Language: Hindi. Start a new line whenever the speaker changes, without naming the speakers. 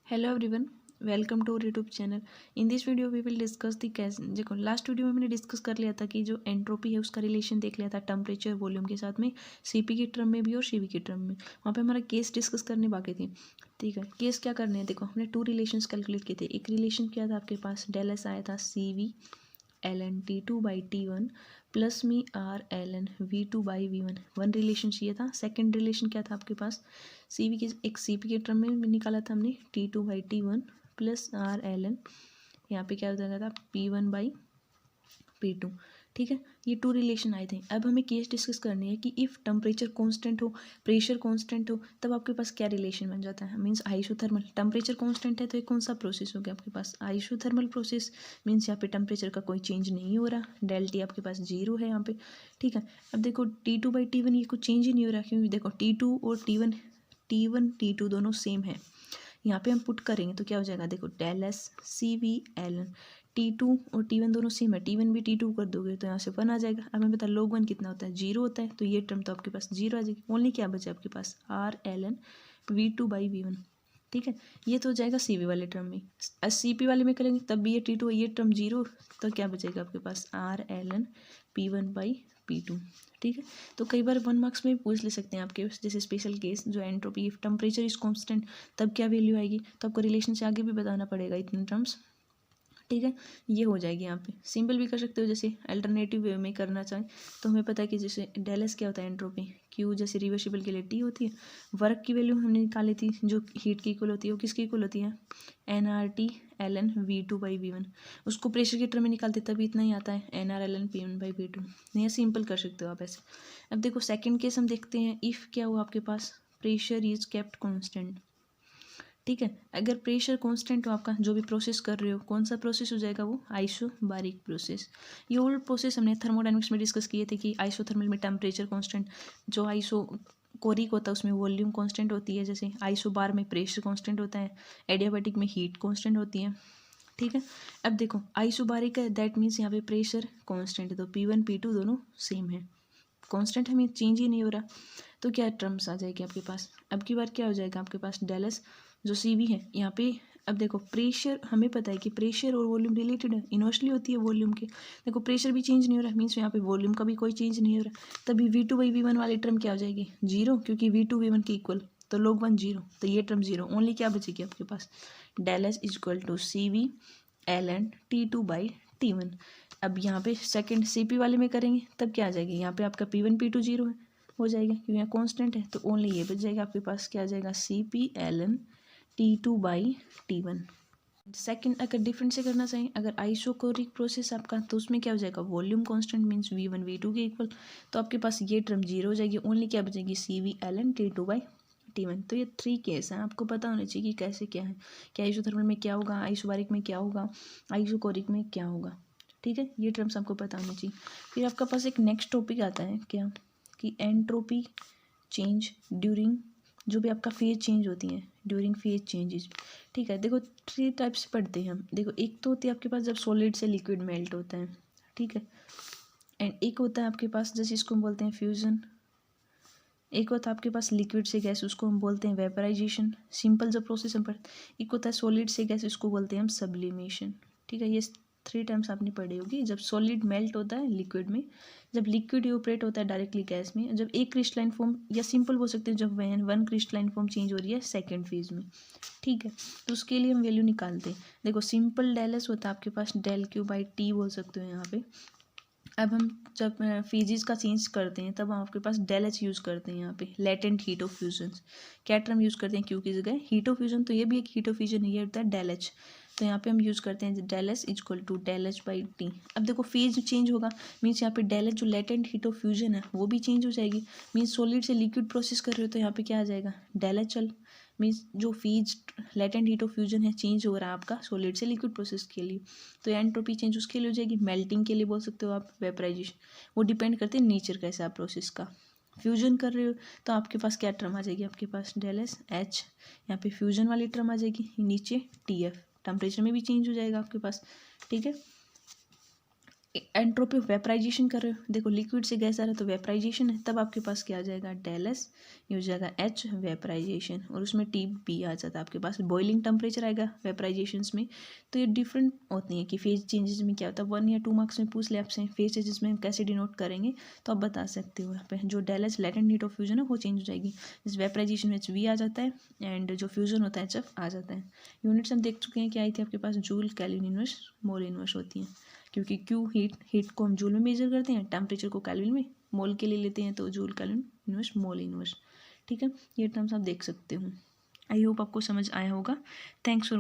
Hello everyone, welcome to YouTube channel. In this video we will discuss the case. देखो लास्ट वीडियो में मैंने डिस्कस कर लिया था कि जो एंट्रोपी है उसका रिलेशन देख लिया था टेम्परेचर वॉल्यूम के साथ में, सीपी की टर्म में भी और सीवी की टर्म में। वहाँ पे हमारा केस डिस्कस करने बाकी थी। ठीक है, केस क्या करने हैं, देखो हमने टू रिलेशंस कैलकुलेट किए थे। एक रिलेशन क्या था आपके पास, डेल एस आया था C V L N T two by T one plus me R L N V two by V one. One relation चाहिए था। सेकेंड रिलेशन क्या था आपके पास, सी वी की एक सी पी के टर्म में निकाला था हमने T two by T one plus R L N, यहाँ पे क्या हो जाएगा था P one by P two. ठीक है, ये टू रिलेशन आए थे। अब हमें केस डिस्कस करनी है कि इफ़ टेम्परेचर कांस्टेंट हो, प्रेशर कांस्टेंट हो, तब आपके पास क्या रिलेशन बन जाता है। Means isothermal. टेम्परेचर कांस्टेंट है तो ये कौन सा प्रोसेस हो गया आपके पास, आइसोथर्मल प्रोसेस। मीन्स यहाँ पे टेम्परेचर का कोई चेंज नहीं हो रहा, डेल टी आपके पास जीरो है यहाँ पे। ठीक है, अब देखो T two by T one ये कुछ चेंज ही नहीं हो रहा, क्योंकि देखो टी टू और टी वन टी टू दोनों सेम है। यहाँ पे हम पुट करेंगे तो क्या हो जाएगा, देखो del S C V L N, T two और टी वन दोनों सेम है, टी वन भी टी टू कर दोगे तो यहाँ से वन आ जाएगा। अब हमें पता log वन कितना होता है, जीरो होता है, तो ये टर्म तो आपके पास जीरो आ जाएगी। ओनली क्या बचा आपके पास, R L N V two by V one. ठीक है, ये तो हो जाएगा सी वी वाले टर्म में। सी पी वाले में करेंगे तब भी ये टी टू ये टर्म जीरो, तो क्या बचेगा आपके पास, R L N P one by P two. ठीक है, तो कई बार 1 मार्क्स में भी पूछ ले सकते हैं आपके, जैसे स्पेशल केस जो entropy, if temperature is constant तब क्या वैल्यू आएगी, तो आपको रिलेशन से आगे भी बताना पड़ेगा इतने टर्म्स। ठीक है, ये हो जाएगी। यहाँ पे सिंपल भी कर सकते हो, जैसे अल्टरनेटिव वे में करना चाहें तो हमें पता है कि जैसे डेल एस क्या होता है एंट्रोपी, क्यू जैसे रिवर्सिबल के लिए टी होती है। वर्क की वैल्यू हमने निकाली थी जो हीट की इक्वल होती है, वो किसकी इक्वल होती है, N R T L N V two by V one. उसको प्रेशर के टर्म में निकालते तभी इतना ही आता है, N R L N P one by P two. ये सिंपल कर सकते हो आप ऐसे। अब देखो सेकेंड केस हम देखते हैं, इफ़ क्या हुआ आपके पास, प्रेशर इज केप्ट कॉन्स्टेंट। ठीक है, अगर प्रेशर कांस्टेंट हो आपका, जो भी प्रोसेस कर रहे हो, कौन सा प्रोसेस हो जाएगा, वो आइसोबारिक प्रोसेस। ये ओल्ड प्रोसेस हमने थर्मोडायनेमिक्स में डिस्कस किए थे कि आइसोथर्मल में टेम्परेचर कांस्टेंट, जो आइसो कोरिक होता है उसमें वॉल्यूम कांस्टेंट होती है, जैसे आइसोबार में प्रेशर कांस्टेंट होता है, एडियाबैटिक में हीट कांस्टेंट होती है। ठीक है, अब देखो आइसोबारिक है, दैट मीन्स यहाँ पे प्रेशर कांस्टेंट है, तो पी वन पी टू दोनों सेम है, कांस्टेंट हमें चेंज ही नहीं हो रहा। तो क्या टर्म्स आ जाएगी आपके पास, अब की बार क्या हो जाएगा आपके पास, डेल एस जो सी वी है यहाँ पे। अब देखो प्रेशर, हमें पता है कि प्रेशर और वॉल्यूम रिलेटेड है, इनवर्सली होती है वॉल्यूम के। देखो प्रेशर भी चेंज नहीं हो रहा, मीन्स यहाँ पे वॉल्यूम का भी कोई चेंज नहीं हो रहा, तभी V two by V one वाली टर्म क्या हो जाएगी, जीरो, क्योंकि वी टू वी वन के इक्वल, तो log वन जीरो, तो ये टर्म जीरो। ओनली क्या बचेगी आपके पास, del S is equal to C V L N T two by T one. अब यहाँ पे सेकेंड सी पी वाले में करेंगे तब क्या आ जाएगी, यहाँ पे आपका P one P two zero है, हो जाएगा क्योंकि यहाँ कॉन्स्टेंट है, तो ओनली ये बच जाएगा आपके पास, क्या आ जाएगा, C P L N T two by T one. Second अगर डिफरेंट से करना चाहें, अगर आइसोकोरिक प्रोसेस आपका, तो उसमें क्या हो जाएगा, volume constant means V one V two के इक्वल, तो आपके पास ये टर्म जीरो हो जाएगी। ओनली क्या बचेगी, C V L N T two by T one. तो ये थ्री केस हैं, आपको पता होना चाहिए कि कैसे क्या है, कि आइसोथर्मल में क्या होगा, आइसोबारिक में क्या होगा, आइसोकोरिक में क्या होगा। ठीक है, ये टर्म्स आपको पता होना चाहिए। फिर आपका पास एक नेक्स्ट टॉपिक आता है क्या, कि एंट्रोपी चेंज ड्यूरिंग, जो भी आपका फेज चेंज होती है ड्यूरिंग फेज चेंजेस। ठीक है, देखो थ्री टाइप्स पढ़ते हैं हम। देखो एक तो होती है आपके पास जब सॉलिड से लिक्विड मेल्ट होता है, ठीक है, एंड एक होता है आपके पास जैसे इसको हम बोलते हैं फ्यूजन। एक होता है आपके पास लिक्विड से गैस, उसको हम बोलते हैं वेपराइजेशन, सिंपल जो प्रोसेस हम पढ़ते। एक होता है सॉलिड से गैस, उसको बोलते हैं हम सब्लिमेशन। ठीक है, ये थ्री टाइम्स आपने पढ़ी होगी। जब सॉलिड मेल्ट होता है लिक्विड में, जब लिक्विड इवेपोरेट होता है डायरेक्टली गैस में, जब एक क्रिस्टलाइन फॉर्म, या सिंपल बोल सकते हैं जब वन क्रिस्टलाइन फॉर्म चेंज हो रही है सेकेंड फेज में। ठीक है, तो उसके लिए हम वैल्यू निकालते हैं। देखो सिंपल डेल एस होता है आपके पास, डेल क्यू बाई टी बोल सकते हो यहाँ पे। अब हम जब फेजेस का चेंज करते हैं तब हम आपके पास डेल एच यूज़ करते हैं यहाँ पे, लेटेंट हीट ऑफ फ्यूजन। क्या टर्म यूज़ करते हैं, क्यू की जगह हीट ऑफ फ्यूजन, तो ये भी एक हीट ऑफ फ्यूजन है, ये होता है डेल एच। तो यहाँ पे हम यूज़ करते हैं del S is equal to del H by T. अब देखो फेज चेंज होगा, मीन्स यहाँ पे डेल एच जो लेटेंट हीट ऑफ फ्यूजन है वो भी चेंज हो जाएगी। मीन्स सॉलिड से लिक्विड प्रोसेस कर रहे हो तो यहाँ पे क्या आ जाएगा, डेल एच एल। मीन्स जो phase latent heat of fusion है चेंज हो रहा है आपका सॉलिड से लिक्विड प्रोसेस के लिए, तो एंट्रोपी चेंज उसके लिए हो जाएगी। मेल्टिंग के लिए बोल सकते हो आप, वेपराइजेशन, वो डिपेंड करते हैं नेचर कैसा है प्रोसेस का। फ्यूजन कर रहे हो तो आपके पास क्या टर्म आ जाएगी, आपके पास डेल एस एच, यहाँ पे फ्यूजन वाली टर्म आ जाएगी, नीचे टी एफ, टेम्परेचर में भी चेंज हो जाएगा आपके पास। ठीक है, एंट्रोपी ऑफ वेपराइजेशन कर रहे हो, देखो लिक्विड से गैस आ रहा है तो वेपराइजेशन है, तब आपके पास क्या आ जाएगा डेल एस, ये हो जाएगा एच वेपराइजेशन, और उसमें टी बी आ जाता है आपके पास। बॉइलिंग टेम्परेचर आएगा वेपराइजेशंस में। तो ये डिफरेंट होती हैं कि फेज चेंजेस में क्या होता है। 1 या 2 मार्क्स में पूछ ले आपसे फेज चेंजेस में कैसे डिनोट करेंगे, तो आप बता सकते हो यहाँ पे जो del H latent heat of fusion है वो चेंज हो जाएगी। इस वेपराइजेशन में वी आ जाता है एंड जो फ्यूजन होता है एच एफ आ जाता है। यूनिट्स हम देख चुके हैं क्या आई थी आपके पास, joule, kelvin inverse, mole inverse होती हैं, क्योंकि क्यू हीट को हम जूल में मेजर करते हैं, टेम्परेचर को केल्विन में, मोल के लिए लेते हैं तो joule, kelvin inverse, mole inverse. ठीक है, ये टर्म्स आप देख सकते हो। आई होप आपको समझ आया होगा। Thanks for